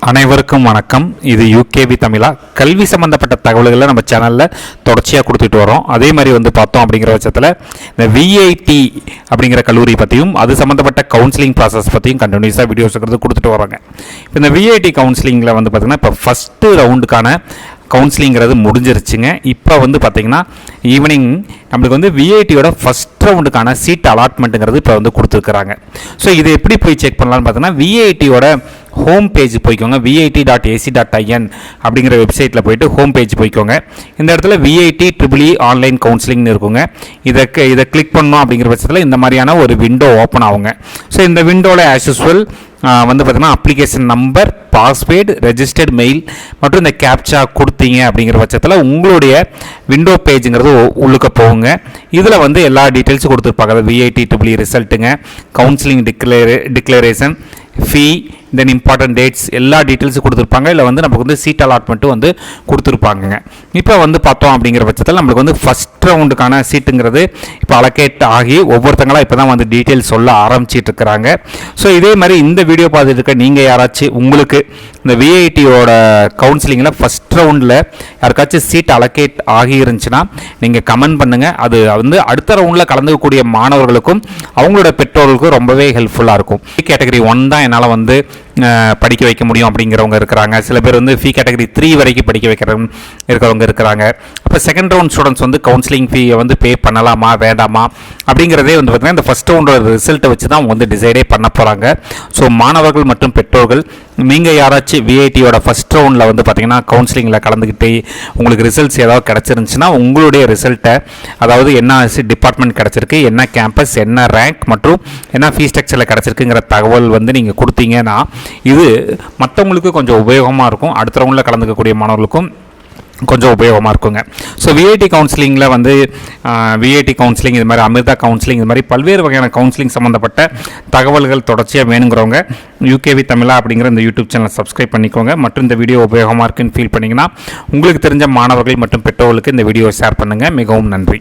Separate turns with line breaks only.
அனைவருக்கும் வணக்கம். இது யூகேவி தமிழா. கல்வி சம்மந்தப்பட்ட தகவல்களை நம்ம சேனலில் தொடர்ச்சியாக கொடுத்துட்டு வரோம். அதே மாதிரி பார்த்தோம் அப்படிங்கிற பட்சத்தில் இந்த விஐடி அப்படிங்கிற கல்லூரி பற்றியும் அது சம்மந்தப்பட்ட கவுன்சிலிங் ப்ராசஸ் பற்றியும் கண்டினியூஸாக வீடியோஸ் கொடுத்துட்டு வரோங்க. இப்போ இந்த விஐடி கவுன்சிலிங்கில் பார்த்திங்கன்னா இப்போ ஃபஸ்ட்டு ரவுண்டுக்கான கவுன்சிலிங்கிறது முடிஞ்சிருச்சுங்க. இப்போ பார்த்திங்கன்னா ஈவினிங் நம்மளுக்கு விஐடியோட ஃபஸ்ட் ரவுண்டுக்கான சீட் அலாட்மெண்ட்டுங்கிறது இப்போ கொடுத்துருக்குறாங்க. ஸோ இது எப்படி போய் செக் பண்ணலான்னு பார்த்தீங்கன்னா விஐடியோட ஹோம் பேஜ் போய்க்கோங்க. vit.ac.in அப்படிங்கிற வெப்சைட்டில் போய்ட்டு ஹோம் பேஜ் போய்க்கோங்க. இந்த இடத்துல விஐடி ட்ரிபிள் ஆன்லைன் கவுன்சிலிங்னு இருக்குங்க. இதை கிளிக் பண்ணோம் அப்படிங்கிற பட்சத்தில் இந்த மாதிரியான ஒரு விண்டோ ஓப்பன் ஆகுங்க. ஸோ இந்த விண்டோவில் ஆஸ் யூஸ்வல் பார்த்தீங்கன்னா application number, password, registered mail மற்றும் இந்த கேப்சா கொடுத்தீங்க அப்படிங்கிற பட்சத்தில் உங்களுடைய விண்டோ பேஜுங்கிறது உள்ளுக்க போகுங்க. இதில் எல்லா டீட்டெயில்ஸும் கொடுத்துருப்பாங்க. விஐடி ட்ரிபிள் ரிசல்ட்டுங்க, கவுன்சிலிங் டிக்ளரேஷன், ஃபீ, தென் இம்பார்ட்டன்ட் டேட்ஸ் எல்லா டீட்டெயில்ஸும் கொடுத்துருப்பாங்க. இல்லை நமக்கு சீட் அலாட்மெண்ட்டு கொடுத்துருப்பாங்க. இப்போ பார்த்தோம் அப்படிங்கிற பட்சத்தில் நம்மளுக்கு ஃபஸ்ட் ரவுண்டுக்கான சீட்டுங்கிறது இப்போ அலோகேட் ஆகி ஒவ்வொருத்தங்களாக இப்போ தான் டீட்டெயில்ஸ் சொல்ல ஆரம்பிச்சிட்டு இருக்கிறாங்க. ஸோ இதே மாதிரி இந்த வீடியோ பார்த்துட்டு இருக்க நீங்கள் யாராச்சும் உங்களுக்கு இந்த விஐடியோட கவுன்சிலிங்கில் ஃபஸ்ட் ரவுண்டில் யாருக்காச்சும் சீட் அலோகேட் ஆகி இருந்துச்சுன்னா நீங்கள் கமெண்ட் பண்ணுங்கள். அது அடுத்த ரவுண்டில் கலந்துக்கக்கூடிய மாணவர்களுக்கும் அவங்களோட பெற்றோர்களுக்கும் ரொம்பவே ஹெல்ப்ஃபுல்லாக இருக்கும். கேட்டகரி 1 தான் என்னால் படிக்க வைக்க முடியும் அப்படிங்கிறவங்க இருக்கிறாங்க. சில பேர் ஃபீ கேட்டகரி 3 வரைக்கும் படிக்க இருக்கிறவங்க இருக்கிறாங்க. அப்போ செகண்ட் ரவுண்ட் ஸ்டூடெண்ட்ஸ் கவுன்சிலிங் ஃபீயை பே பண்ணலாமா வேண்டாமா அப்படிங்கிறதே பார்த்தீங்கன்னா இந்த ஃபஸ்ட் ரவுண்டோட ரிசல்ட்டை வச்சு தான் அவங்க டிசைடே பண்ண போகிறாங்க. ஸோ மாணவர்கள் மற்றும் பெற்றோர்கள் நீங்கள் யாராச்சும் விஐடியோட ஃபஸ்ட் ரவுண்டில் பார்த்தீங்கன்னா கவுன்சிலிங்கில் கலந்துக்கிட்டு உங்களுக்கு ரிசல்ட்ஸ் ஏதாவது கிடச்சிருந்துச்சுன்னா உங்களுடைய ரிசல்ட்டை, அதாவது என்ன டிபார்ட்மெண்ட் கிடச்சிருக்கு, என்ன கேம்பஸ், என்ன ரேங்க் மற்றும் என்ன ஃபீஸ் ஸ்ட்ரக்சரில் கிடச்சிருக்குங்கிற தகவல் நீங்கள் கொடுத்தீங்கன்னா இது மற்றவங்களுக்கு கொஞ்சம் உபயோகமாக இருக்கும். அடுத்த ரவுண்டில் கலந்துக்கக்கூடிய மாணவர்களுக்கும் கொஞ்சம் உபயோகமாக இருக்குங்க. ஸோ விஐடி கவுன்சிலிங்கில் விஐடி கவுன்சிலிங், இது மாதிரி அமிர்தா கவுன்சிலிங், இது மாதிரி பல்வேறு வகையான கவுன்சிலிங் சம்மந்தப்பட்ட தகவல்கள் தொடர்ச்சியாக வேணுங்கிறவங்க யூகேவி தமிழா அப்படிங்கிற இந்த யூடியூப் சேனலை சப்ஸ்கிரைப் பண்ணிக்கோங்க. மற்றும் இந்த வீடியோ உபயோகமாக இருக்குன்னு ஃபீல் பண்ணிங்கன்னா உங்களுக்கு தெரிஞ்ச மாணவர்கள் மற்றும் பெற்றோர்களுக்கு இந்த வீடியோ ஷேர் பண்ணுங்கள். மிகவும் நன்றி.